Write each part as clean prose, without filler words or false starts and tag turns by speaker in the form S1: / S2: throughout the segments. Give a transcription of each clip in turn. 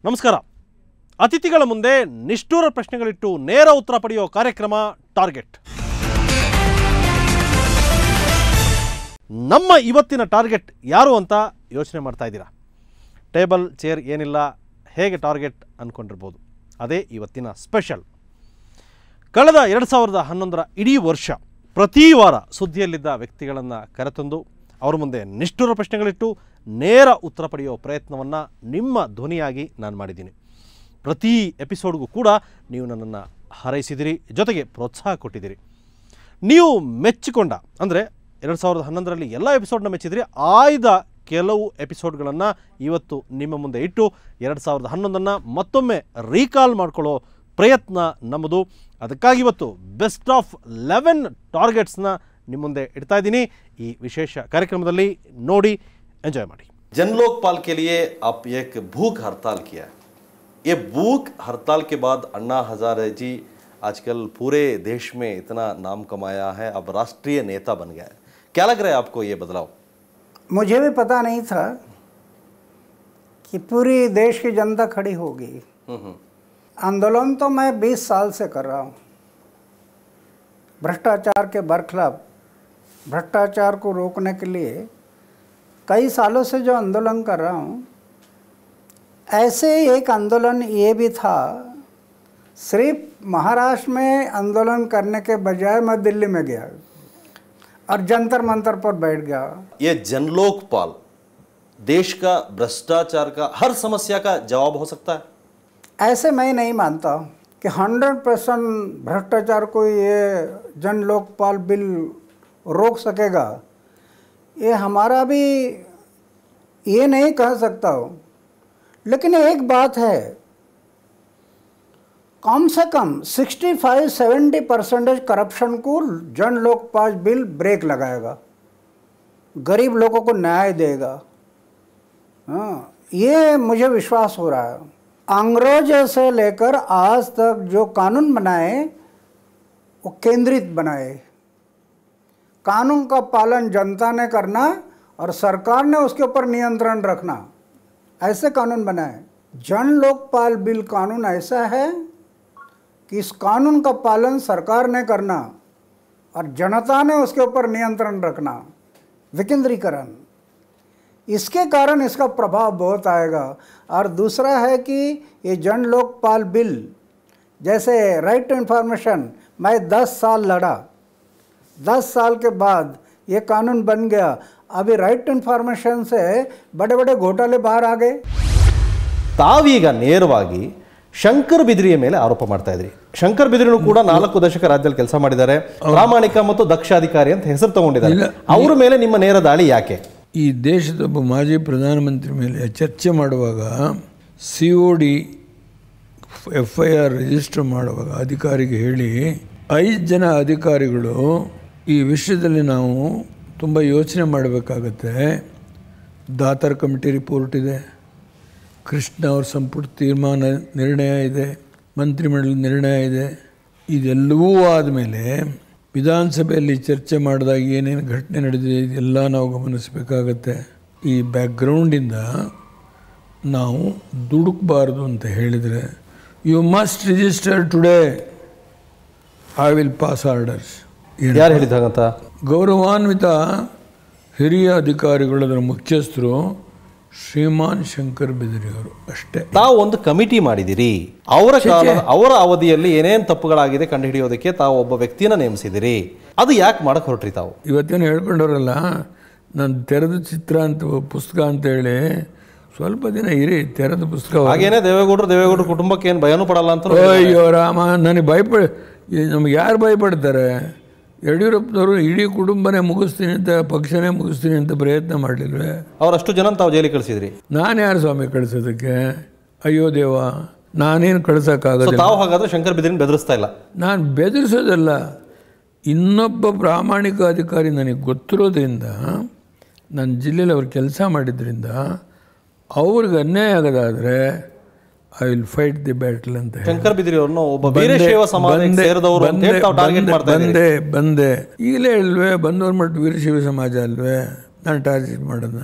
S1: ನಮಸ್ಕಾರ. ಅತಿಥಿಗಳ ಮುಂದೆ ನಿಷ್ಠೂರ ಪ್ರಶ್ನೆಗಳಿಟ್ಟು ನೇರ ಉತ್ತರ ಪಡೆಯುವ ಕಾರ್ಯಕ್ರಮ ಟಾರ್ಗೆಟ್. ನಮ್ಮ ಇವತ್ತಿನ ಟಾರ್ಗೆಟ್ ಯಾರು ಅಂತ ಯೋಚನೆ ಮಾಡ್ತಾ ಇದ್ದೀರಾ? ಟೇಬಲ್ ಚೇರ್ ಏನಿಲ್ಲ, ಹೇಗೆ ಟಾರ್ಗೆಟ್ ಅಂದ್ಕೊಂಡಿರ್ಬೋದು. ಅದೇ ಇವತ್ತಿನ ಸ್ಪೆಷಲ್. ಕಳೆದ 2011ರ ಇಡೀ ವರ್ಷ ಪ್ರತಿ ವಾರ ಸುದ್ದಿಯಲ್ಲಿದ್ದ ವ್ಯಕ್ತಿಗಳನ್ನು ಕರೆತಂದು ಅವ್ರ ಮುಂದೆ ನಿಷ್ಠೂರ ಪ್ರಶ್ನೆಗಳಿಟ್ಟು ನೇರ ಉತ್ತರ ಪಡೆಯುವ ಪ್ರಯತ್ನವನ್ನು ನಿಮ್ಮ ಧ್ವನಿಯಾಗಿ ನಾನು ಮಾಡಿದ್ದೀನಿ. ಪ್ರತಿ ಎಪಿಸೋಡ್ಗೂ ಕೂಡ ನೀವು ನನ್ನನ್ನು ಹಾರೈಸಿದಿರಿ, ಜೊತೆಗೆ ಪ್ರೋತ್ಸಾಹ ಕೊಟ್ಟಿದ್ದೀರಿ. ನೀವು ಮೆಚ್ಚಿಕೊಂಡ ಅಂದರೆ 2011ರಲ್ಲಿ ಎಲ್ಲ ಎಪಿಸೋಡ್ನ ಮೆಚ್ಚಿದ್ರಿ. ಆಯ್ದ ಕೆಲವು ಎಪಿಸೋಡ್ಗಳನ್ನು ಇವತ್ತು ನಿಮ್ಮ ಮುಂದೆ ಇಟ್ಟು 2011ನ್ನು ಮತ್ತೊಮ್ಮೆ ರೀಕಾಲ್ ಮಾಡಿಕೊಳ್ಳೋ ಪ್ರಯತ್ನ ನಮ್ಮದು. ಅದಕ್ಕಾಗಿ ಇವತ್ತು ಬೆಸ್ಟ್ ಆಫ್ 11 ಟಾರ್ಗೆಟ್ಸ್ನ ನಿಮ್ಮ ಮುಂದೆ ಇಡ್ತಾ ಇದ್ದೀನಿ. ಈ ವಿಶೇಷ ಕಾರ್ಯಕ್ರಮದಲ್ಲಿ ನೋಡಿ, ಎಂಜಾಯ್ ಮಾಡಿ.
S2: जन लोकपाल के लिए आप एक भूख हड़ताल किया. ये भूख हड़ताल के बाद अन्ना हजारे जी आजकल पूरे देश में इतना नाम कमाया है, अब राष्ट्रीय नेता बन गया है. क्या लग रहा है आपको ये बदलाव?
S3: मुझे भी पता नहीं था कि पूरी देश की जनता खड़ी होगी. आंदोलन तो मैं 20 साल से कर रहा हूँ. भ्रष्टाचार के बरखिलाफ, भ्रष्टाचार को रोकने के लिए कई सालों से जो आंदोलन कर रहा हूँ. ऐसे एक आंदोलन ये भी था, सिर्फ महाराष्ट्र में आंदोलन करने के बजाय मैं दिल्ली में गया और जंतर मंतर पर बैठ गया.
S2: ये जन लोकपाल देश का भ्रष्टाचार का हर समस्या का जवाब हो सकता है?
S3: ऐसे मैं नहीं मानता कि 100% भ्रष्टाचार को ये जन लोकपाल बिल रोक सकेगा. ये हमारा भी ये नहीं कह सकता हूँ, लेकिन एक बात है, कम से कम 65-70% करप्शन को जन लोकपाल बिल ब्रेक लगाएगा, गरीब लोगों को न्याय देगा. हाँ, ये मुझे विश्वास हो रहा है. अंग्रेजों से लेकर आज तक जो कानून बनाए वो केंद्रित बनाए. कानून का पालन जनता ने करना और सरकार ने उसके ऊपर नियंत्रण रखना, ऐसे कानून बनाए. जन लोकपाल बिल कानून ऐसा है कि इस कानून का पालन सरकार ने करना और जनता ने उसके ऊपर नियंत्रण रखना, विकेंद्रीकरण. इसके कारण इसका प्रभाव बहुत आएगा. और दूसरा है कि ये जन लोकपाल बिल, जैसे राइट टू इन्फॉर्मेशन, मैं 10 साल लड़ा, 10 साल के बाद ये कानून बन गया. अभी राइट टू इन्फॉर्मेशन से बड़े बड़े घोटाले बाहर आ गए.
S1: ತಾವೀಗ ನೇರವಾಗಿ ಶಂಕರ್ ಬಿದ್ರಿಯ ಮೇಲೆ ಆರೋಪ ಮಾಡ್ತಾ ಇದ್ರಿ. ಶಂಕರ್ ಬಿದ್ರಿನೂ ಕೂಡ 4 ದಶಕ ರಾಜ್ಯದಲ್ಲಿ ಕೆಲಸ ಮಾಡಿದ್ದಾರೆ, ಪ್ರಾಮಾಣಿಕ ಮತ್ತು ದಕ್ಷ ಅಧಿಕಾರಿ ಅಂತ ಹೆಸರು ತಗೊಂಡಿದ್ದಾರೆ. ಅವರ ಮೇಲೆ ನಿಮ್ಮ ನೇರ ದಾಳಿ ಯಾಕೆ?
S4: ಈ ದೇಶದ ಒಬ್ಬ ಮಾಜಿ ಪ್ರಧಾನಮಂತ್ರಿ ಮೇಲೆ ಚರ್ಚೆ ಮಾಡುವಾಗ COD FIR ರಿಜಿಸ್ಟರ್ ಮಾಡುವಾಗ ಅಧಿಕಾರಿಗೆ ಹೇಳಿ 5 ಜನ ಅಧಿಕಾರಿಗಳು ಈ ವಿಷಯದಲ್ಲಿ ನಾವು ತುಂಬ ಯೋಚನೆ ಮಾಡಬೇಕಾಗತ್ತೆ. ದಾತರ್ ಕಮಿಟಿ ರಿಪೋರ್ಟ್ ಇದೆ, ಕೃಷ್ಣ ಅವ್ರ ಸಂಪುಟ ತೀರ್ಮಾನ ನಿರ್ಣಯ ಇದೆ, ಮಂತ್ರಿಮಂಡಲದ ನಿರ್ಣಯ ಇದೆ. ಇದೆಲ್ಲವೂ ಆದಮೇಲೆ ವಿಧಾನಸಭೆಯಲ್ಲಿ ಚರ್ಚೆ ಮಾಡಿದಾಗ ಏನೇನು ಘಟನೆ ನಡೆದಿದೆ ಇದೆಲ್ಲ ನಾವು ಗಮನಿಸಬೇಕಾಗತ್ತೆ. ಈ ಬ್ಯಾಕ್ಗ್ರೌಂಡಿಂದ ನಾವು ದುಡುಕಬಾರ್ದು ಅಂತ ಹೇಳಿದರೆ, you must register today, I will pass orders.
S1: ಯಾರು ಹೇಳಿದಾಗಂತ?
S4: ಗೌರವಾನ್ವಿತ ಹಿರಿಯ ಅಧಿಕಾರಿಗಳು, ಅದರ ಮುಖ್ಯಸ್ಥರು ಶ್ರೀಮಾನ್ ಶಂಕರ್ ಬಿದ್ರಿ ಅವರು ಅಷ್ಟೇ.
S1: ತಾವು ಒಂದು ಕಮಿಟಿ ಮಾಡಿದಿರಿ, ಅವರ ಅವಧಿಯಲ್ಲಿ ಏನೇನು ತಪ್ಪುಗಳಾಗಿದೆ ಕಂಡುಹಿಡಿಯೋದಕ್ಕೆ ತಾವು ಒಬ್ಬ ವ್ಯಕ್ತಿನ ನೇಮಿಸಿದಿರಿ. ಅದು ಯಾಕೆ ಮಾಡಕ್ಕೆ ಹೊರಟ್ರಿ ತಾವು?
S4: ಇವತ್ತೇನು ಹೇಳ್ಕೊಂಡವ್ರಲ್ಲ, ನಾನು ತೆರೆದ ಚಿತ್ರ ಅಂತ ಪುಸ್ತಕ ಅಂತೇಳಿ ಸ್ವಲ್ಪ ದಿನ ಇರಿ, ತೆರೆದ ಪುಸ್ತಕ.
S1: ಹಾಗೇನೆ ದೇವೇಗೌಡರು ಕುಟುಂಬಕ್ಕೆ ಏನು ಭಯನೂ ಪಡಲ್ಲ ಅಂತ.
S4: ಅಯ್ಯೋ ರಾಮ, ನನಗೆ ನಮ್ಗೆ ಯಾರು ಭಯಪಡ್ತಾರೆ? ಯಡಿಯೂರಪ್ಪನವರು ಇಡೀ ಕುಟುಂಬನೇ ಮುಗಿಸ್ತೀನಿ ಅಂತ, ಪಕ್ಷನೇ ಮುಗಿಸ್ತೀನಿ ಅಂತ ಪ್ರಯತ್ನ ಮಾಡಲಿಲ್ವೇ?
S1: ಅವರಷ್ಟು ಜನ ತಾವು ಜೈಲಿಗೆ ಕಳಿಸಿದ್ರಿ.
S4: ನಾನು ಯಾರು ಸ್ವಾಮಿ ಕಳಿಸೋದಕ್ಕೆ? ಅಯ್ಯೋ ದೇವ, ನಾನೇನು ಕಳ್ಸೋಕ್ಕಾಗೋದಿಲ್ಲ.
S1: ತಾವು ಹಾಗಾದ್ರೆ ಶಂಕರ್ ಬಿದ್ರಿನ ಬೆದರಿಸ್ತಾ ಇಲ್ಲ?
S4: ನಾನು ಬೆದರಿಸೋದಲ್ಲ, ಇನ್ನೊಬ್ಬ ಪ್ರಾಮಾಣಿಕ ಅಧಿಕಾರಿ ನನಗೆ ಗೊತ್ತಿರೋದ್ರಿಂದ, ನನ್ನ ಜಿಲ್ಲೆಯಲ್ಲಿ ಅವ್ರು ಕೆಲಸ ಮಾಡಿದ್ರಿಂದ ಅವ್ರಿಗೆ ಅನ್ಯಾಯ ಆಗೋದಾದರೆ I will fight the battle ಅಂತ.
S1: ಶಂಕರ್ ಬಿದ್ರಿ ಅವ್ರನ್ನ ಒಬ್ಬ ವೀರಶೈವ ಸಮಾಜಕ್ಕೆ ಸೇರಿದವರು ಅಂತ ಹೇಳಿ ತಾವು ಟಾರ್ಗೆಟ್ ಮಾಡ್ತಾ ಇದ್ದೀರಿ.
S4: ಬಂದೆ ಈಗಲೇ ಅಲ್ವೇ, ಬಂದವ್ರು ಮಟ್ಟು ವೀರಶೈವ ಸಮಾಜ ಅಲ್ವೇ ನಾನು ಟಾರ್ಗೆಟ್ ಮಾಡೋದನ್ನ?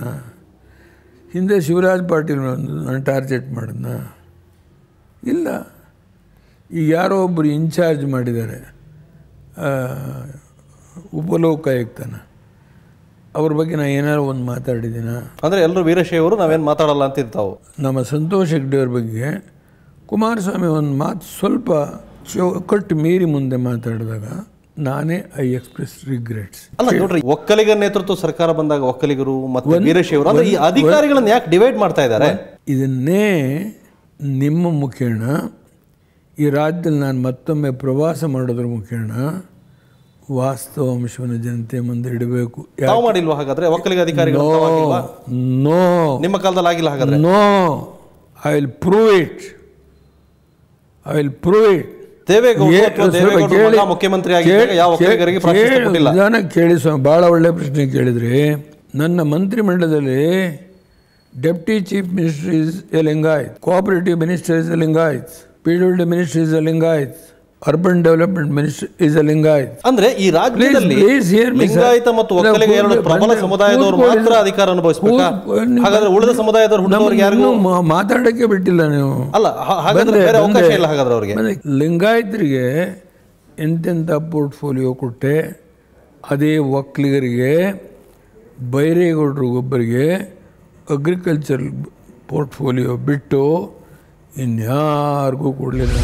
S4: ಹಿಂದೆ ಶಿವರಾಜ್ ಪಾಟೀಲ್ ನಾನು ಟಾರ್ಗೆಟ್ ಮಾಡೋದನ್ನ? ಇಲ್ಲ. ಈಗ ಯಾರೋ ಒಬ್ಬರು ಇನ್ಚಾರ್ಜ್ ಮಾಡಿದ್ದಾರೆ ಉಪಲೋಕಾಯುಕ್ತನ, ಅವ್ರ ಬಗ್ಗೆ ನಾನು ಏನಾದ್ರು ಒಂದು ಮಾತಾಡಿದ್ದೀನ?
S2: ಅಂದರೆ ಎಲ್ಲರೂ ವೀರಶೈವರು, ನಾವೇನು ಮಾತಾಡಲ್ಲ ಅಂತಿರ್ತಾವೆ.
S4: ನಮ್ಮ ಸಂತೋಷ್ ಹೆಗ್ಡೆಯವ್ರ ಬಗ್ಗೆ ಕುಮಾರಸ್ವಾಮಿ ಒಂದು ಮಾತು ಸ್ವಲ್ಪ ಚೌಕಟ್ಟು ಮೀರಿ ಮುಂದೆ ಮಾತಾಡಿದಾಗ ನಾನೇ ಐ ಎಕ್ಸ್ಪ್ರೆಸ್ ರಿಗ್ರೆಟ್ಸ್.
S2: ಅಲ್ಲ ನೋಡ್ರಿ, ಒಕ್ಕಲಿಗರ ನೇತೃತ್ವ ಸರ್ಕಾರ ಬಂದಾಗ ಒಕ್ಕಲಿಗರು ಮತ್ತು ವೀರಶೈವರು ಅಂದ್ರೆ ಈ ಅಧಿಕಾರಿಗಳನ್ನ ಯಾಕೆ ಡಿವೈಡ್ ಮಾಡ್ತಾ ಇದ್ದಾರೆ?
S4: ಇದನ್ನೇ ನಿಮ್ಮ ಮುಖೇಣ ಈ ರಾಜ್ಯದಲ್ಲಿ ನಾನು ಮತ್ತೊಮ್ಮೆ ಪ್ರವಾಸ ಮಾಡೋದ್ರ ಮುಖೇಣ ವಾಸ್ತವ ಅಂಶವನ್ನು ಜನತೆ ಮುಂದೆ ಇಡಬೇಕು.
S2: ತಾವು ಮಾಡಿಲ್ವಾ ಹಾಗಾದ್ರೆ ಒಕ್ಕಲಿಗ ಅಧಿಕಾರಿಗಳು?
S4: ನೋ,
S2: ನಿಮ್ಮ ಕಾಲದಲ್ಲಿ ಆಗಿಲ್ಲ ಹಾಗಾದ್ರೆ?
S4: No, I will prove it.
S2: ದೇವೇಗೌಡರು ಮುಖ್ಯಮಂತ್ರಿ ಆಗಿದ್ದಾಗ ಯಾವ ಒಕ್ಕಲಿಗರಿಗೆ ಪ್ರಾಶಸ್ತ್ಯ ಕೊಟ್ಟಿಲ್ಲ?
S4: ಕೇಳಿ ಸ್ವಾಮಿ, ಭಾಳ ಒಳ್ಳೆ ಪ್ರಶ್ನೆ ಕೇಳಿದ್ರಿ. ನನ್ನ ಮಂತ್ರಿಮಂಡಲದಲ್ಲಿ deputy chief minister is a Lingayat, cooperative minister is a Lingayat, PWD minister is a Lingayat, urban development minister is a Lingayat.
S2: ಅಂದ್ರೆ ಈ ರಾಜ್ಯದಲ್ಲಿ ಲಿಂಗಾಯತ ಮತ್ತು ಒಕ್ಕಲಿಗ ಎರಡು ಪ್ರಬಲ ಸಮುದಾಯದವರು ಮಾತ್ರ ಅಧಿಕಾರ ಅನುಭವಿಸಬೇಕಾ? ಹಾಗಾದ್ರೆ ಉಳಿದ ಸಮುದಾಯದವರು ಹುಡುಗರಿಗೆ ಯಾರಿಗೂ
S4: ಮಾತಾಡಕ್ಕೆ ಬಿಟ್ಟಿಲ್ಲ ನೀವು?
S2: ಅಲ್ಲ, ಹಾಗಾದ್ರೆ ಬೇರೆ ಅವಕಾಶ ಇಲ್ಲ ಹಾಗಾದ್ರೆ ಅವರಿಗೆ.
S4: ಲಿಂಗಾಯತರಿಗೆ ಎಂತೆಂಥ ಪೋರ್ಟ್ಫೋಲಿಯೋ ಕೊಟ್ಟೆ, ಅದೇ ಒಕ್ಕಲಿಗರಿಗೆ ಬೈರೇಗೌಡರಿಗೊಬ್ಬರಿಗೆ ಅಗ್ರಿಕಲ್ಚರ್ ಪೋರ್ಟ್ಫೋಲಿಯೋ ಬಿಟ್ಟು ಇನ್ಯಾರಿಗೂ ಕೊಡಲಿಲ್ಲ.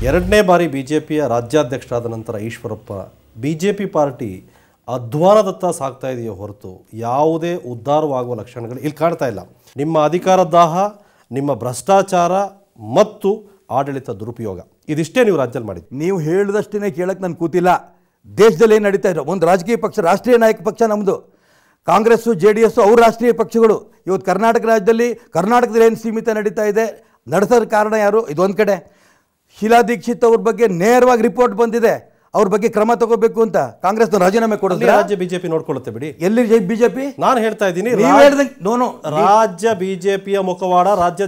S2: ಎರಡನೇ ಬಾರಿ ಬಿಜೆಪಿಯ ರಾಜ್ಯಾಧ್ಯಕ್ಷರಾದ ನಂತರ ಈಶ್ವರಪ್ಪ ಬಿಜೆಪಿ ಪಾರ್ಟಿ ಅಧ್ವಾನದತ್ತ ಸಾಗ್ತಾ ಇದೆಯೋ ಹೊರತು ಯಾವುದೇ ಉದ್ಧಾರವಾಗುವ ಲಕ್ಷಣಗಳು ಇಲ್ಲಿ ಕಾಣ್ತಾ ಇಲ್ಲ. ನಿಮ್ಮ ಅಧಿಕಾರ ದಾಹ, ನಿಮ್ಮ ಭ್ರಷ್ಟಾಚಾರ ಮತ್ತು ಆಡಳಿತ ದುರುಪಯೋಗ, ಇದಿಷ್ಟೇ ನೀವು ರಾಜ್ಯದಲ್ಲಿ ಮಾಡಿದ್ದು.
S5: ನೀವು ಹೇಳಿದಷ್ಟೇ ಕೇಳಕ್ಕೆ ನಾನು ಕೂತಿಲ್ಲ. ದೇಶದಲ್ಲಿ ಏನು ನಡೀತಾ ಇರೋ ಒಂದು ರಾಜಕೀಯ ಪಕ್ಷ, ರಾಷ್ಟ್ರೀಯ ನಾಯಕ ಪಕ್ಷ ನಮ್ಮದು. ಕಾಂಗ್ರೆಸ್ಸು JDS ಅವ್ರ ರಾಷ್ಟ್ರೀಯ ಪಕ್ಷಗಳು. ಇವತ್ತು ಕರ್ನಾಟಕ ರಾಜ್ಯದಲ್ಲಿ ಕರ್ನಾಟಕದಲ್ಲಿ ಏನು ಸೀಮಿತ ನಡೀತಾ ಇದೆ, ನಡೆಸೋದ್ರ ಕಾರಣ ಯಾರು? ಇದೊಂದು ಕಡೆ. ಶೀಲಾ ದೀಕ್ಷಿತ್ ಅವ್ರ ಬಗ್ಗೆ ನೇರವಾಗಿ ರಿಪೋರ್ಟ್ ಬಂದಿದೆ, ಅವ್ರ ಬಗ್ಗೆ ಕ್ರಮ ತಗೋಬೇಕು ಅಂತ. ಕಾಂಗ್ರೆಸ್ ರಾಜೀನಾಮೆ ಕೊಡೋದು
S2: ರಾಜ್ಯ ಬಿಜೆಪಿ ನೋಡ್ಕೊಳ್ಳುತ್ತೆ ಬಿಡಿ.
S5: ಎಲ್ಲಿ ಬಿಜೆಪಿ?
S2: ನಾನು ಹೇಳ್ತಾ ಇದ್ದೀನಿ, ರಾಜ್ಯ ಬಿಜೆಪಿಯ ಮುಖವಾಡ ರಾಜ್ಯ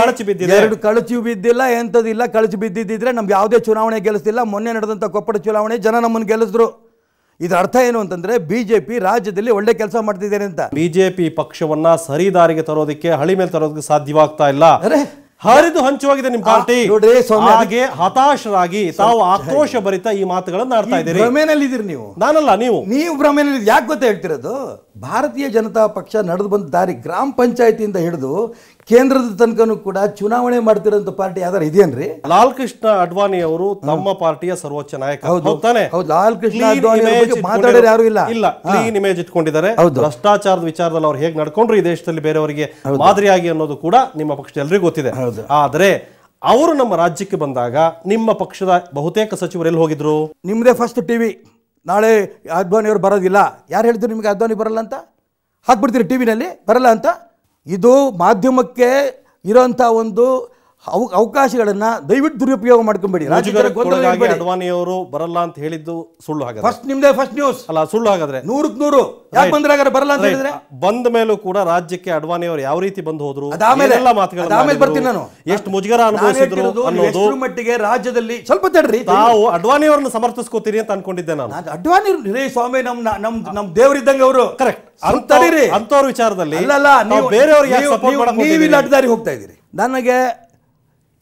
S2: ಕಳಚಿ ಬಿದ್ದಿದೆ.
S5: ಎರಡು ಕಳಚಿ ಬಿದ್ದಿಲ್ಲ, ಎಂಥದಿಲ್ಲ. ಕಳಚಿ ಬಿದ್ದಿದ್ದಿದ್ರೆ ನಮ್ಗೆ ಯಾವುದೇ ಚುನಾವಣೆ ಗೆಲ್ಲಿಸ್ತಿಲ್ಲ. ಮೊನ್ನೆ ನಡೆದಂಥ ಕೊಪ್ಪಳ ಚುನಾವಣೆ ಜನ ನಮ್ಮನ್ನು ಗೆಲ್ಲಿಸಿದ್ರು. ಇದರ ಅರ್ಥ ಏನು ಅಂತಂದ್ರೆ ಬಿಜೆಪಿ ರಾಜ್ಯದಲ್ಲಿ ಒಳ್ಳೆ ಕೆಲಸ ಮಾಡ್ತಿದ್ದೇನೆ ಅಂತ.
S2: ಬಿಜೆಪಿ ಪಕ್ಷವನ್ನ ಸರಿದಾರಿಗೆ ತರೋದಕ್ಕೆ, ಹಳಿ ಮೇಲೆ ತರೋದಕ್ಕೆ ಸಾಧ್ಯವಾಗ್ತಾ ಇಲ್ಲ. ಹರಿದು ಹಂಚುವಾಗಿದೆ ನಿಮ್ಮ ಪಾರ್ಟಿ. ಹಾಗೆ ಹತಾಶರಾಗಿ ತಾವು ಆಕ್ರೋಶ ಭರಿತ ಈ ಮಾತುಗಳನ್ನು ಆಡ್ತಾ ಇದ್ದೀರಿ.
S5: ಭ್ರಮೆನಲ್ಲಿದ್ದೀರಿ ನೀವು.
S2: ನಾನಲ್ಲ, ನೀವು
S5: ಭ್ರಮೆನಲ್ಲಿ. ಯಾಕೆ ಗೊತ್ತಾ ಹೇಳ್ತಿರೋದು? ಭಾರತೀಯ ಜನತಾ ಪಕ್ಷ ನಡೆದು ಬಂದ ದಾರಿ, ಗ್ರಾಮ ಪಂಚಾಯತಿಯಿಂದ ಹಿಡಿದು ಕೇಂದ್ರದ ತನಕನೂ ಕೂಡ ಚುನಾವಣೆ ಮಾಡ್ತಿರೋಂಥ ಪಾರ್ಟಿ ಯಾವ್ದಾರು ಇದೆಯೇನ್ರಿ?
S2: ಲಾಲ್ ಕೃಷ್ಣ ಅಡ್ವಾಣಿ ಅವರು ತಮ್ಮ ಪಾರ್ಟಿಯ ಸರ್ವೋಚ್ಚ ನಾಯಕ.
S5: ಹೌದು, ಲಾಲ್ ಕೃಷ್ಣ ಅಡ್ವಾಣಿ ಮಾತಾಡೋರು ಯಾರು ಇಲ್ಲ.
S2: ಕ್ಲೀನ್ ಇಮೇಜ್ ಇಟ್ಕೊಂಡಿದ್ದಾರೆ. ಭ್ರಷ್ಟಾಚಾರದ ವಿಚಾರದಲ್ಲಿ ಅವ್ರು ಹೇಗೆ ನಡ್ಕೊಂಡ್ರು ಈ ದೇಶದಲ್ಲಿ ಬೇರೆಯವರಿಗೆ ಮಾದರಿಯಾಗಿ ಅನ್ನೋದು ಕೂಡ ನಿಮ್ಮ ಪಕ್ಷದ ಎಲ್ರಿಗೂ ಗೊತ್ತಿದೆ. ಆದ್ರೆ ಅವರು ನಮ್ಮ ರಾಜ್ಯಕ್ಕೆ ಬಂದಾಗ ನಿಮ್ಮ ಪಕ್ಷದ ಬಹುತೇಕ ಸಚಿವರು ಎಲ್ಲಿ ಹೋಗಿದ್ರು?
S5: ನಿಮ್ಮದೇ ಫಸ್ಟ್ ಟಿವಿ. ನಾಳೆ ಅಡ್ವಾಣಿ ಅವರು ಬರೋದಿಲ್ಲ. ಯಾರು ಹೇಳಿದ್ರು ನಿಮಗೆ ಅಡ್ವಾಣಿ ಬರಲ್ಲ ಅಂತ? ಹಾಕ್ಬಿಡ್ತೀರಿ ಟಿವಿನಲ್ಲಿ ಬರಲ್ಲ ಅಂತ? ಇದು ಮಾಧ್ಯಮಕ್ಕೆ ಇರೋಂಥ ಒಂದು ಅವಕಾಶಗಳನ್ನು ದಯವಿಟ್ಟು ದುರುಪಯೋಗ ಮಾಡ್ಕೊಂಬೇಡಿ.
S2: ಅಡ್ವಾಣಿಯವರು ಬರಲ್ಲ ಅಂತ ಹೇಳಿದ್ದು ಸುಳ್ಳು. ಹಾಗಾದ್ರೆ
S5: ಫಸ್ಟ್ ನಿಮ್ದೇ ಫಸ್ಟ್ ನ್ಯೂಸ್ ಅಲ್ಲ? ಸುಳ್ಳು. ಹಾಗಾದ್ರೆ 100ಕ್ಕೆ 100 ಯಾಕೆ ಬಂದ್ರೆ ಹಾಗಾದ್ರೆ ಬರಲ್ಲ ಅಂತ ಹೇಳಿದ್ರೆ?
S2: ಬಂದ ಮೇಲೂ ಕೂಡ ರಾಜ್ಯಕ್ಕೆ ಅಡ್ವಾಣಿಯವರು ಯಾವ ರೀತಿ ಬಂದು ಹೋದ್ರು,
S5: ಆಮೇಲೆ ಬರ್ತೀನಿ ನಾನು.
S2: ಎಷ್ಟು ಮುಜುಗರ ಅನುಭವಿಸಿದ್ರು ಅನ್ನೋದು
S5: ಮಟ್ಟಿಗೆ ರಾಜ್ಯದಲ್ಲಿ ಸ್ವಲ್ಪ ತಡ್ರಿ.
S2: ತಾವು ಅಡ್ವಾಣಿಯವರನ್ನ ಸಮರ್ಥಿಸ್ಕೋತೀರಿ ಅಂತ ಅನ್ಕೊಂಡಿದ್ದೆ ನಾನು.
S5: ಅಡ್ವಾಣಿ ಸ್ವಾಮಿ ನಮ್ ದೇವರಿದ್ದಂಗೆ ಅವರು.
S2: ಕರೆಕ್ಟ್. ಅಂತವ್ರ ವಿಚಾರದಲ್ಲಿ
S5: ನೀವಿಲ್ಲ ಅಡ್ಡದಾರಿ ಹೋಗ್ತಾ ಇದ್ದೀರಿ. ನನಗೆ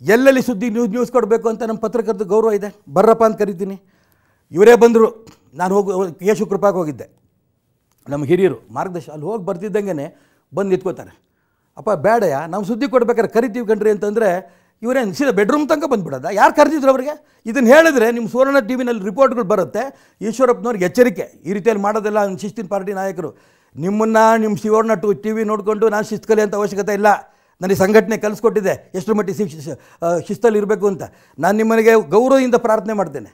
S5: ಎಲ್ಲೆಲ್ಲಿ ಸುದ್ದಿ ನ್ಯೂಸ್ ಕೊಡಬೇಕು ಅಂತ ನಮ್ಮ ಪತ್ರಕರ್ತ ಗೌರವ ಇದೆ. ಬರ್ರಪ್ಪ ಅಂತ ಕರಿತೀನಿ. ಇವರೇ ಬಂದರು. ನಾನು ಕೇಶವ ಕೃಪಾಗೆ ಹೋಗಿದ್ದೆ. ನಮ್ಮ ಹಿರಿಯರು ಮಾರ್ಗದರ್ಶನ. ಅಲ್ಲಿ ಹೋಗಿ ಬರ್ತಿದ್ದಂಗೆ ಬಂದು ನಿಂತ್ಕೋತಾರೆ. ಅಪ್ಪ ಬೇಡಯ್ಯ, ನಾವು ಸುದ್ದಿ ಕೊಡ್ಬೇಕಾದ್ರೆ ಕರಿತೀವಿ ಕಣ್ರಿ ಅಂತಂದರೆ ಇವರೇನು ಸೀದಾ ಬೆಡ್ರೂಮ್ ತನಕ ಬಂದುಬಿಡೋದ? ಯಾರು ಕರೆದಿದ್ರು ಅವರಿಗೆ? ಇದನ್ನು ಹೇಳಿದ್ರೆ ನಿಮ್ಮ ಸುವರ್ಣ ಟಿವಿನಲ್ಲಿ ರಿಪೋರ್ಟ್ಗಳು ಬರುತ್ತೆ. ಈಶ್ವರಪ್ಪನವ್ರಿಗೆ ಎಚ್ಚರಿಕೆ, ಈ ರೀತಿಯಲ್ಲಿ ಮಾಡೋದೆಲ್ಲ ಶಿಸ್ತಿನ ಪಾರ್ಟಿ ನಾಯಕರು. ನಿಮ್ಮನ್ನು ನಿಮ್ಮ ಸುವರ್ಣ ಟಿವಿ ನೋಡಿಕೊಂಡು ನಾನು ಶಿಸ್ತು ಕಲಿ ಅಂತ ಅವಶ್ಯಕತೆ ಇಲ್ಲ. ನನಗೆ ಸಂಘಟನೆ ಕಲಿಸ್ಕೊಟ್ಟಿದೆ ಎಷ್ಟರ ಮಟ್ಟಿಗೆ ಶಿಸ್ತಲ್ಲಿ ಇರಬೇಕು ಅಂತ. ನಾನು ನಿಮ್ಮನಿಗೆ ಗೌರವದಿಂದ ಪ್ರಾರ್ಥನೆ ಮಾಡ್ತೇನೆ.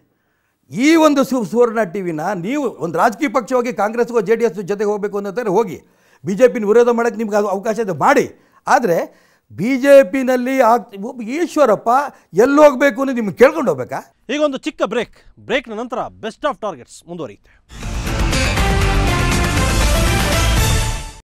S5: ಈ ಒಂದು ಸುವರ್ಣ ಟಿವಿನ ನೀವು ಒಂದು ರಾಜಕೀಯ ಪಕ್ಷವಾಗಿ ಕಾಂಗ್ರೆಸ್ಗೋ JDS ಜೊತೆಗೆ ಹೋಗಬೇಕು ಅನ್ನೋದಾದ್ರೆ ಹೋಗಿ. BJPನ ವಿರೋಧ ಮಾಡೋಕ್ಕೆ ನಿಮ್ಗೆ ಅವಕಾಶ ಇದೆ, ಮಾಡಿ. ಆದರೆ BJPನಲ್ಲಿ ಈಶ್ವರಪ್ಪ ಎಲ್ಲಿ ಹೋಗಬೇಕು ಅನ್ನೋದು ನಿಮ್ಗೆ ಕೇಳ್ಕೊಂಡು ಹೋಗ್ಬೇಕಾ?
S1: ಈಗ ಒಂದು ಚಿಕ್ಕ ಬ್ರೇಕ್ನ ನಂತರ ಬೆಸ್ಟ್ ಆಫ್ ಟಾರ್ಗೆಟ್ಸ್ ಮುಂದುವರಿಯುತ್ತೆ.